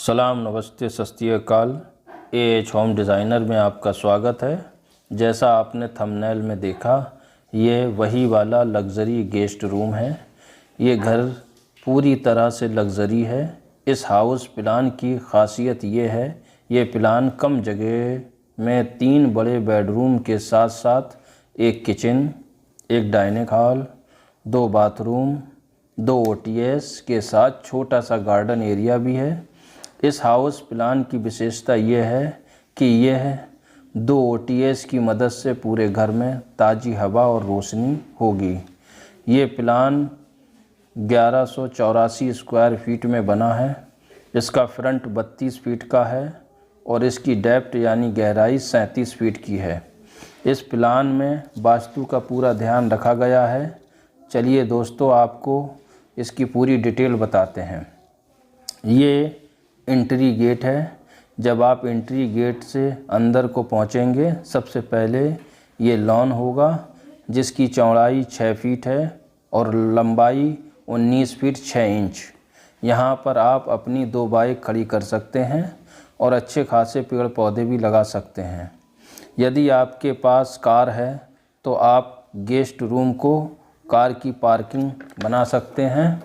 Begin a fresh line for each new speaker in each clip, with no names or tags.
सलाम, नमस्ते, सत श्री अकाल। एएच होम डिज़ाइनर में आपका स्वागत है। जैसा आपने थंबनेल में देखा, ये वही वाला लग्ज़री गेस्ट रूम है। ये घर पूरी तरह से लग्ज़री है। इस हाउस प्लान की ख़ासियत ये है, ये प्लान कम जगह में 3 बड़े बेडरूम के साथ साथ एक किचन, एक डाइनिंग हॉल, 2 बाथरूम, 2 ओटीएस के साथ छोटा सा गार्डन एरिया भी है। इस हाउस प्लान की विशेषता यह है कि यह 2 ओटीएस की मदद से पूरे घर में ताज़ी हवा और रोशनी होगी। ये प्लान 1184 स्क्वायर फीट में बना है। इसका फ्रंट 32 फीट का है और इसकी डेप्थ यानी गहराई 37 फीट की है। इस प्लान में वास्तु का पूरा ध्यान रखा गया है। चलिए दोस्तों, आपको इसकी पूरी डिटेल बताते हैं। ये एंट्री गेट है। जब आप एंट्री गेट से अंदर को पहुंचेंगे, सबसे पहले ये लॉन होगा जिसकी चौड़ाई 6 फीट है और लंबाई 19 फीट 6 इंच। यहाँ पर आप अपनी 2 बाइक खड़ी कर सकते हैं और अच्छे खासे पेड़ पौधे भी लगा सकते हैं। यदि आपके पास कार है तो आप गेस्ट रूम को कार की पार्किंग बना सकते हैं।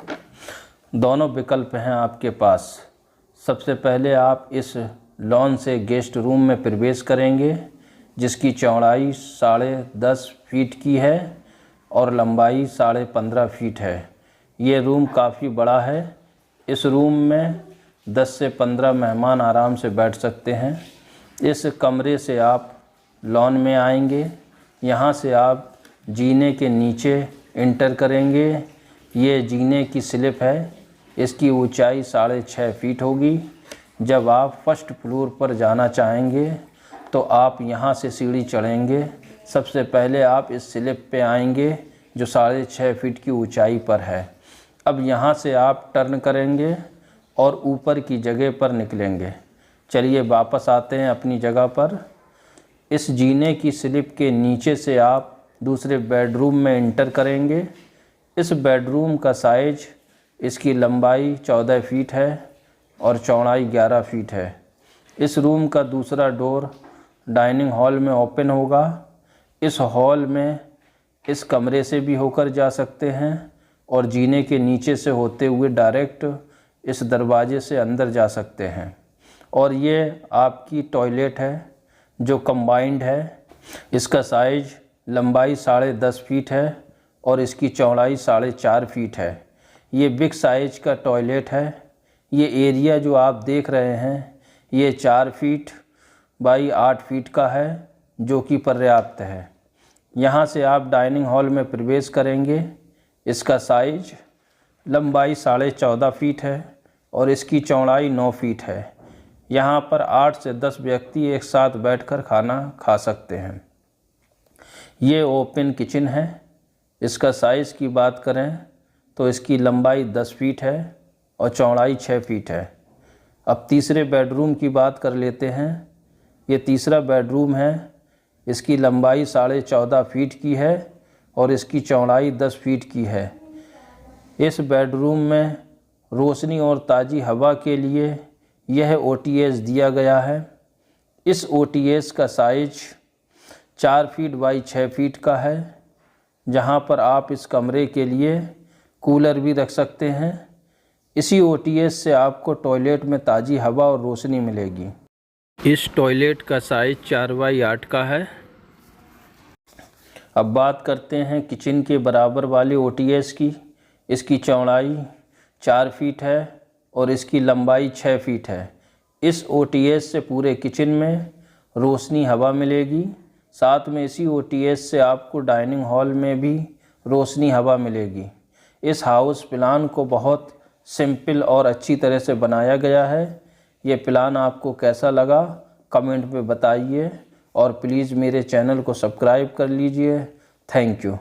दोनों विकल्प हैं आपके पास। सबसे पहले आप इस लॉन से गेस्ट रूम में प्रवेश करेंगे जिसकी चौड़ाई 10.5 फीट की है और लंबाई 15.5 फीट है। ये रूम काफ़ी बड़ा है। इस रूम में 10 से 15 मेहमान आराम से बैठ सकते हैं। इस कमरे से आप लॉन में आएंगे। यहाँ से आप जीने के नीचे इंटर करेंगे। ये जीने की स्लिप है। इसकी ऊंचाई 6.5 फीट होगी। जब आप फर्स्ट फ्लोर पर जाना चाहेंगे तो आप यहाँ से सीढ़ी चढ़ेंगे। सबसे पहले आप इस स्लिप पे आएंगे जो 6.5 फीट की ऊंचाई पर है। अब यहाँ से आप टर्न करेंगे और ऊपर की जगह पर निकलेंगे। चलिए वापस आते हैं अपनी जगह पर। इस जीने की स्लिप के नीचे से आप दूसरे बेडरूम में इंटर करेंगे। इस बेडरूम का साइज, इसकी लंबाई 14 फीट है और चौड़ाई 11 फीट है। इस रूम का दूसरा डोर डाइनिंग हॉल में ओपन होगा। इस हॉल में इस कमरे से भी होकर जा सकते हैं और जीने के नीचे से होते हुए डायरेक्ट इस दरवाजे से अंदर जा सकते हैं। और ये आपकी टॉयलेट है जो कंबाइंड है। इसका साइज, लंबाई 10.5 फीट है और इसकी चौड़ाई 4.5 फीट है। ये बिग साइज का टॉयलेट है। ये एरिया जो आप देख रहे हैं ये 4 फीट बाई 8 फीट का है जो कि पर्याप्त है। यहाँ से आप डाइनिंग हॉल में प्रवेश करेंगे। इसका साइज, लंबाई 14.5 फीट है और इसकी चौड़ाई 9 फीट है। यहाँ पर 8 से 10 व्यक्ति एक साथ बैठकर खाना खा सकते हैं। ये ओपन किचन है। इसका साइज़ की बात करें तो इसकी लंबाई 10 फीट है और चौड़ाई 6 फीट है। अब तीसरे बेडरूम की बात कर लेते हैं। ये तीसरा बेडरूम है। इसकी लंबाई 14.5 फीट की है और इसकी चौड़ाई 10 फीट की है। इस बेडरूम में रोशनी और ताज़ी हवा के लिए यह ओटीएस दिया गया है। इस ओटीएस का साइज 4 फीट बाई 6 फीट का है, जहाँ पर आप इस कमरे के लिए कूलर भी रख सकते हैं। इसी ओटीएस से आपको टॉयलेट में ताज़ी हवा और रोशनी मिलेगी। इस टॉयलेट का साइज 4 बाई 8 का है। अब बात करते हैं किचन के बराबर वाले ओटीएस की। इसकी चौड़ाई 4 फीट है और इसकी लंबाई 6 फीट है। इस ओटीएस से पूरे किचन में रोशनी हवा मिलेगी। साथ में इसी ओटीएस से आपको डाइनिंग हॉल में भी रोशनी हवा मिलेगी। इस हाउस प्लान को बहुत सिंपल और अच्छी तरह से बनाया गया है। ये प्लान आपको कैसा लगा कमेंट में बताइए और प्लीज़ मेरे चैनल को सब्सक्राइब कर लीजिए। Thank you.